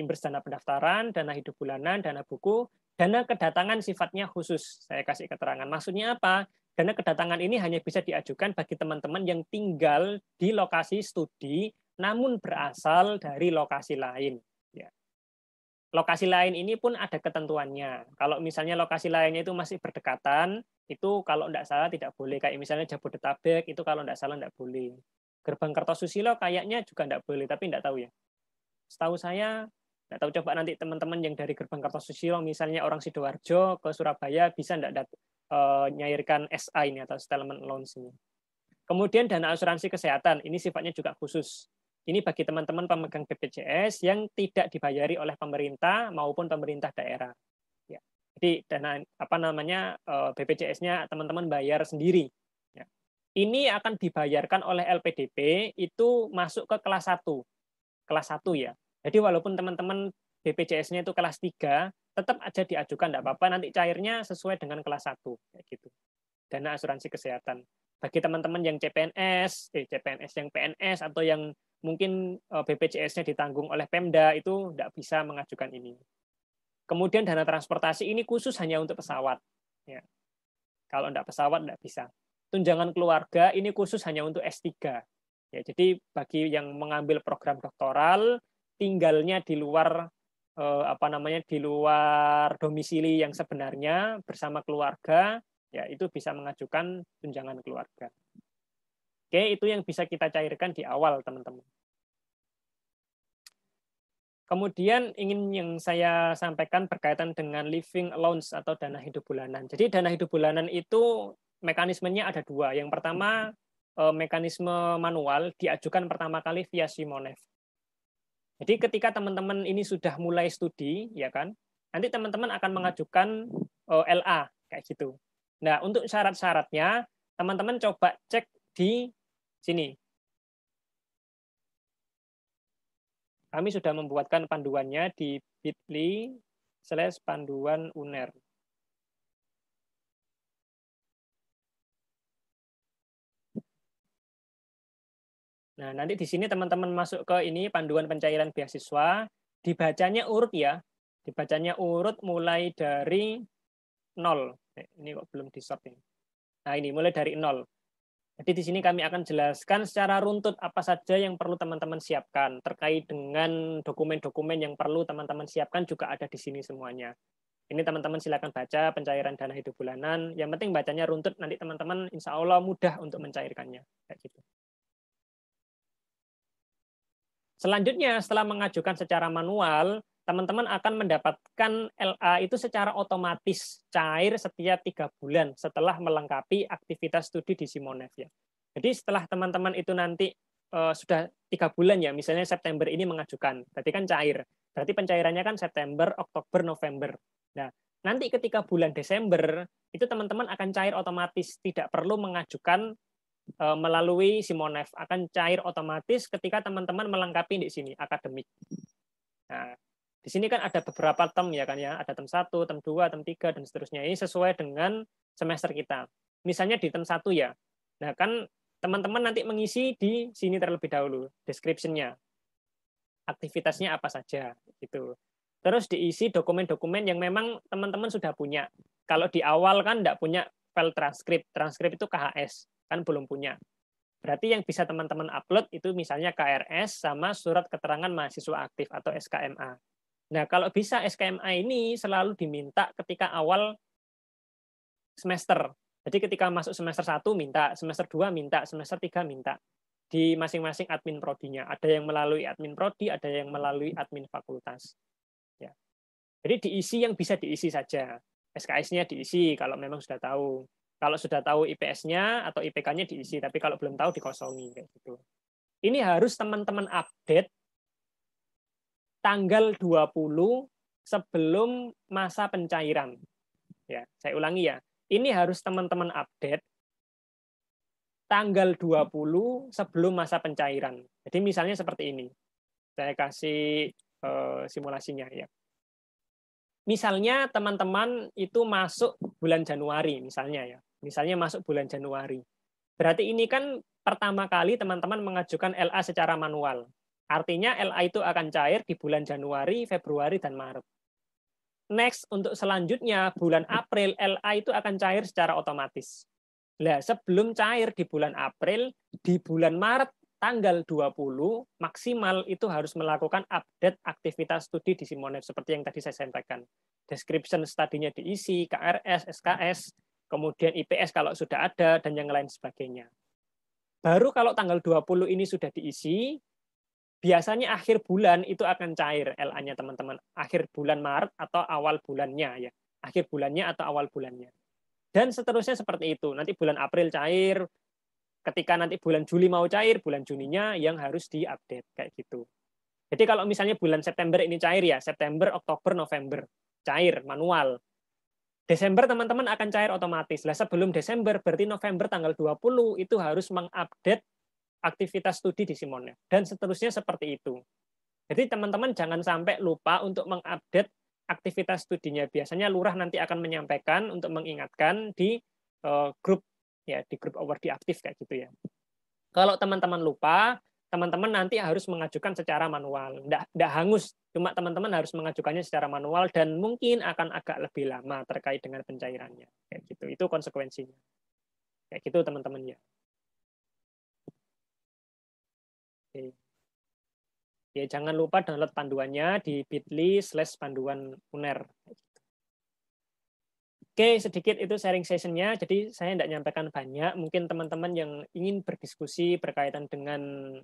reimburse dana pendaftaran, dana hidup bulanan, dana buku, dana kedatangan sifatnya khusus. Saya kasih keterangan. Maksudnya apa? Dana kedatangan ini hanya bisa diajukan bagi teman-teman yang tinggal di lokasi studi, namun berasal dari lokasi lain. Ya. Lokasi lain ini pun ada ketentuannya. Kalau misalnya lokasi lainnya itu masih berdekatan, itu kalau tidak salah tidak boleh. Kayak misalnya Jabodetabek, itu kalau tidak salah tidak boleh. Gerbang Kertosusilo kayaknya juga tidak boleh, tapi tidak tahu ya. Setahu saya, nggak tahu, coba nanti teman-teman yang dari Gerbang Kertosusilo, misalnya orang Sidoarjo ke Surabaya, bisa nggak nyairkan SA ini atau settlement allowance ini. Kemudian dana asuransi kesehatan, ini sifatnya juga khusus. Ini bagi teman-teman pemegang BPJS yang tidak dibayari oleh pemerintah maupun pemerintah daerah. Ya. Jadi dana BPJS-nya teman-teman bayar sendiri. Ya. Ini akan dibayarkan oleh LPDP itu masuk ke kelas 1. Kelas 1 ya. Jadi walaupun teman-teman BPJS-nya itu kelas 3, tetap aja diajukan, tidak apa-apa, nanti cairnya sesuai dengan kelas 1. Kayak gitu. Dana asuransi kesehatan. Bagi teman-teman yang CPNS, yang PNS, atau yang mungkin BPJS-nya ditanggung oleh Pemda, itu tidak bisa mengajukan ini. Kemudian dana transportasi ini khusus hanya untuk pesawat. Ya. Kalau tidak pesawat, tidak bisa. Tunjangan keluarga ini khusus hanya untuk S3. Ya, jadi bagi yang mengambil program doktoral, tinggalnya di luar di luar domisili yang sebenarnya bersama keluarga, ya itu bisa mengajukan tunjangan keluarga. Oke, itu yang bisa kita cairkan di awal, teman-teman. Kemudian yang saya sampaikan berkaitan dengan living allowance atau dana hidup bulanan. Jadi dana hidup bulanan itu mekanismenya ada 2. Yang pertama, mekanisme manual diajukan pertama kali via Simonef. Jadi ketika teman-teman ini sudah mulai studi, ya kan, nanti teman-teman akan mengajukan LA kayak gitu. Nah, untuk syarat-syaratnya, teman-teman coba cek di sini. Kami sudah membuatkan panduannya di bit.ly/panduan UNER. Nah, nanti di sini teman-teman masuk ke ini panduan pencairan beasiswa, dibacanya urut ya. Dibacanya urut mulai dari 0. Ini kok belum di-sort ini. Nah, ini mulai dari 0. Jadi di sini kami akan jelaskan secara runtut apa saja yang perlu teman-teman siapkan. Terkait dengan dokumen-dokumen yang perlu teman-teman siapkan juga ada di sini semuanya. Ini teman-teman silakan baca pencairan dana hidup bulanan. Yang penting bacanya runtut, nanti teman-teman insya Allah mudah untuk mencairkannya. Kayak gitu. Selanjutnya, setelah mengajukan secara manual, teman-teman akan mendapatkan LA itu secara otomatis cair setiap 3 bulan setelah melengkapi aktivitas studi di Simonef ya. Jadi setelah teman-teman itu nanti sudah 3 bulan ya, misalnya September ini mengajukan, berarti kan cair. Berarti pencairannya kan September, Oktober, November. Nah, nanti ketika bulan Desember, itu teman-teman akan cair otomatis, tidak perlu mengajukan melalui Simonef, akan cair otomatis ketika teman-teman melengkapi di sini akademik. Nah, di sini kan ada beberapa term ya kan ya, ada term 1, term 2, term 3 dan seterusnya. Ini sesuai dengan semester kita. Misalnya di term 1 ya. Nah, kan teman-teman nanti mengisi di sini terlebih dahulu description-nya. Aktivitasnya apa saja gitu. Terus diisi dokumen-dokumen yang memang teman-teman sudah punya. Kalau di awal kan enggak punya file transkrip. Transkrip itu KHS. Kan belum punya. Berarti yang bisa teman-teman upload itu misalnya KRS sama surat keterangan mahasiswa aktif atau SKMA. Nah, kalau bisa SKMA ini selalu diminta ketika awal semester. Jadi ketika masuk semester 1 minta, semester 2 minta, semester 3 minta. Di masing-masing admin prodinya. Ada yang melalui admin prodi, ada yang melalui admin fakultas. Ya. Jadi diisi yang bisa diisi saja. SKS-nya diisi kalau memang sudah tahu. Kalau sudah tahu IPS-nya atau IPK-nya diisi, tapi kalau belum tahu dikosongi kayak gitu. Ini harus teman-teman update tanggal 20 sebelum masa pencairan. Ya, saya ulangi ya. Ini harus teman-teman update tanggal 20 sebelum masa pencairan. Jadi misalnya seperti ini. Saya kasih simulasinya ya. Misalnya teman-teman itu masuk bulan Januari misalnya ya. Misalnya masuk bulan Januari. Berarti ini kan pertama kali teman-teman mengajukan LA secara manual. Artinya LA itu akan cair di bulan Januari, Februari, dan Maret. Next, untuk selanjutnya, bulan April, LA itu akan cair secara otomatis. Nah, sebelum cair di bulan April, di bulan Maret, tanggal 20, maksimal itu harus melakukan update aktivitas studi di Simonev, seperti yang tadi saya sampaikan. Description studinya diisi, KRS, SKS, kemudian IPS kalau sudah ada, dan yang lain sebagainya. Baru kalau tanggal 20 ini sudah diisi, biasanya akhir bulan itu akan cair LA-nya teman-teman. Akhir bulan Maret atau awal bulannya ya. Akhir bulannya atau awal bulannya. Dan seterusnya seperti itu. Nanti bulan April cair, ketika nanti bulan Juli mau cair, bulan Juninya yang harus diupdate kayak gitu. Jadi kalau misalnya bulan September ini cair ya, September, Oktober, November cair manual. Desember teman-teman akan cair otomatis. Lah sebelum Desember berarti November tanggal 20 itu harus mengupdate aktivitas studi di Simonev dan seterusnya seperti itu. Jadi teman-teman jangan sampai lupa untuk mengupdate aktivitas studinya. Biasanya lurah nanti akan menyampaikan untuk mengingatkan di grup ya, di grup Awardee aktif kayak gitu ya. Kalau teman-teman lupa, teman-teman nanti harus mengajukan secara manual. Nggak hangus, cuma teman-teman harus mengajukannya secara manual dan mungkin akan agak lebih lama terkait dengan pencairannya. Kayak gitu. Itu konsekuensinya. Kayak gitu teman-teman ya. Oke. Ya, jangan lupa download panduannya di bit.ly/panduan UNER. Oke, sedikit itu sharing session-nya. Jadi saya tidak nyampaikan banyak. Mungkin teman-teman yang ingin berdiskusi berkaitan dengan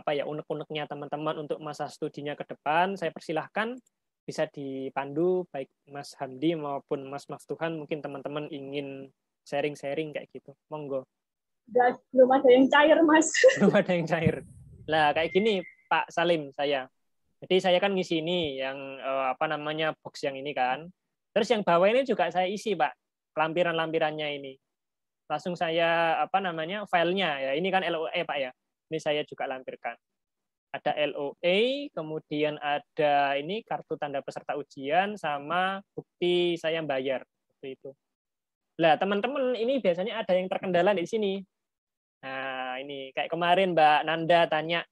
unek-uneknya teman-teman untuk masa studinya ke depan, saya persilahkan bisa dipandu baik Mas Hamdi maupun Mas Maftuhan. Mungkin teman-teman ingin sharing-sharing kayak gitu. Monggo. Belum ada yang cair, Mas. Belum ada yang cair. Lah kayak gini, Pak Salim saya. Jadi saya kan ngisi ini yang box yang ini kan. Terus yang bawah ini juga saya isi, Pak. Lampiran-lampirannya ini. Langsung saya filenya ya. Ini kan LOE, Pak ya. Ini saya juga lampirkan. Ada LOE, kemudian ada ini kartu tanda peserta ujian sama bukti saya bayar seperti itu. Lah, teman-teman ini biasanya ada yang terkendala di sini. Nah, ini kayak kemarin Mbak Nanda tanya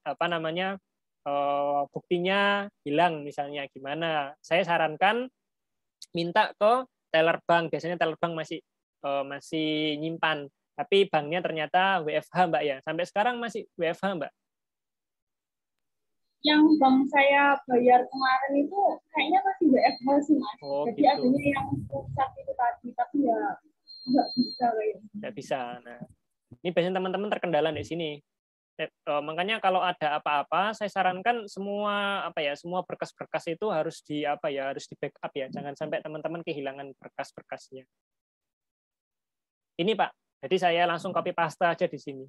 buktinya hilang misalnya gimana. Saya sarankan minta ke teller bank. Biasanya teller bank masih nyimpan. Tapi banknya ternyata WFH, Mbak ya. Sampai sekarang masih WFH, Mbak. Yang bank saya bayar kemarin itu kayaknya masih WFH sih, Mas. Oh, jadi gitu. adanya yang pusat itu tadi, tapi ya nggak bisa kayaknya. Nggak bisa. Nah, ini biasanya teman-teman terkendala di sini. Makanya kalau ada apa-apa, saya sarankan semua berkas-berkas itu harus harus di backup ya. Jangan sampai teman-teman kehilangan berkas-berkasnya. Ini Pak, jadi saya langsung copy paste aja di sini.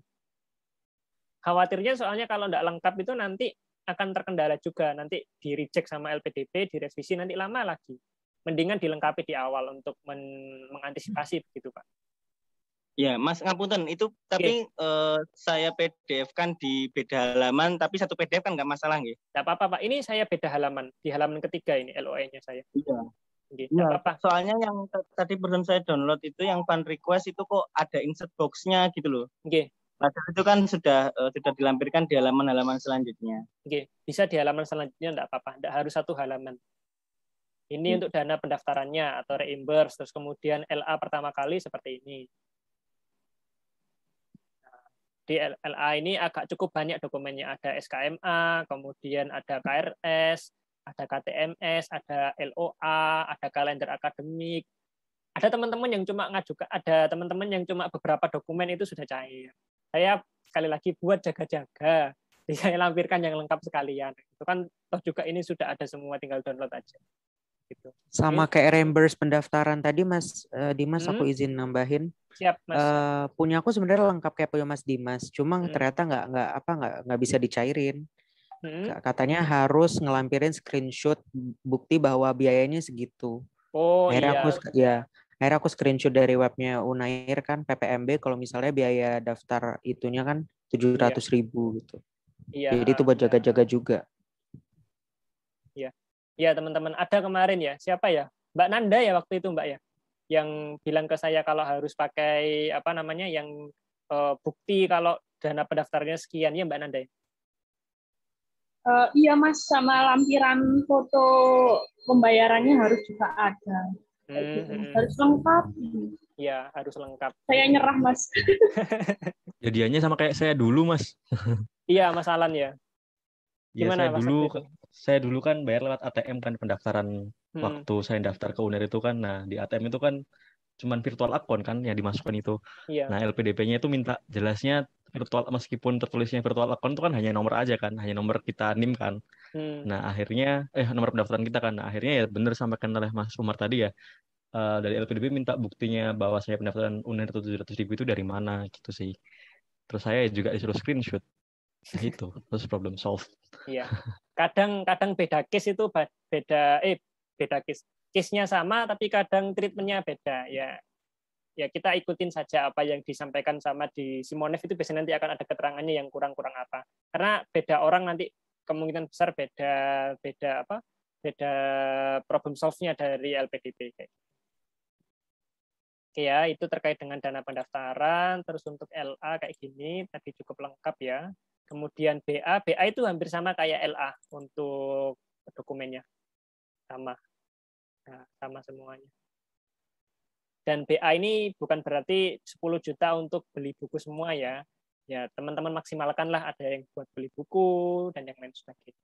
Khawatirnya soalnya kalau nggak lengkap itu nanti akan terkendala juga. Nanti di reject sama LPDP, direvisi nanti lama lagi. Mendingan dilengkapi di awal untuk mengantisipasi begitu Pak. Ya, Mas ngapunten itu tapi saya PDF-kan di beda halaman, tapi satu PDF kan nggak masalah nggih? Nggak apa-apa Pak. Ini saya beda halaman, di halaman ketiga ini LOE-nya saya. Iya. Nggak apa-apa. Soalnya yang tadi barusan saya download itu yang fund request itu kok ada insert box-nya gitu loh. Oke. Padahal itu kan sudah dilampirkan di halaman-halaman selanjutnya. Oke, bisa di halaman selanjutnya nggak apa-apa. Nggak harus satu halaman. Ini untuk dana pendaftarannya atau reimburse, terus kemudian LA pertama kali seperti ini. Di LA ini agak cukup banyak dokumennya. Ada SKMA, kemudian ada KRS, ada KTMS, ada LOA, ada kalender akademik. Ada teman-teman yang cuma beberapa dokumen itu sudah cair. Saya sekali lagi buat jaga-jaga. Jadi saya lampirkan yang lengkap sekalian. Itu kan toh juga ini sudah ada semua, tinggal download aja. Gitu. Sama kayak reimburse pendaftaran tadi Mas Dimas, aku izin nambahin. Siap, Mas. Punya aku sebenarnya lengkap kayak punya Mas Dimas, cuma ternyata nggak bisa dicairin. Katanya harus ngelampirin screenshot bukti bahwa biayanya segitu. Oh akhirnya aku screenshot dari webnya Unair kan PPMB, kalau misalnya biaya daftar itunya kan 700.000 gitu. Iya. Jadi itu buat jaga-jaga juga. Iya teman-teman, ada kemarin ya, siapa ya? Mbak Nanda ya waktu itu Mbak ya, yang bilang ke saya kalau harus pakai bukti kalau dana pendaftarannya sekian ya Mbak Nanda. Iya Mas, sama lampiran foto pembayarannya harus juga ada. Kayak gitu. Harus lengkap. Iya, harus lengkap. Saya nyerah Mas. Jadiannya sama kayak saya dulu, Mas. Iya, Mas Alan ya. Ya, Gimana Mas Akti itu? saya dulu kan bayar lewat ATM kan pendaftaran waktu saya daftar ke UNER itu kan. Nah, di ATM itu kan cuman virtual account kan yang dimasukkan itu. Iya. Nah, LPDP-nya itu minta jelasnya virtual, meskipun tertulisnya virtual account itu kan hanya nomor aja kan, hanya nomor kita NIM kan. Nah, akhirnya nomor pendaftaran kita kan. Nah, akhirnya ya bener sampaikan oleh Mas Umar tadi ya. Dari LPDP minta buktinya bahwa saya pendaftaran UNER itu 700.000 itu dari mana gitu sih. Terus saya juga disuruh screenshot. Nah, itu terus problem solve. Iya. Kadang beda case itu beda case. Case-nya sama tapi kadang treatment-nya beda ya. Ya kita ikutin saja apa yang disampaikan sama di Simonev itu biasanya nanti akan ada keterangannya yang kurang-kurang apa. Karena beda orang nanti kemungkinan besar beda problem solve-nya dari LPDP. Oke ya, itu terkait dengan dana pendaftaran. Terus untuk LA kayak gini, tadi cukup lengkap ya. Kemudian BA itu hampir sama kayak LA untuk dokumennya. Sama. Nah, sama semuanya. Dan BA ini bukan berarti 10 juta untuk beli buku semua ya. Ya, teman-teman maksimalkanlah ada yang buat beli buku dan yang lain sebagainya.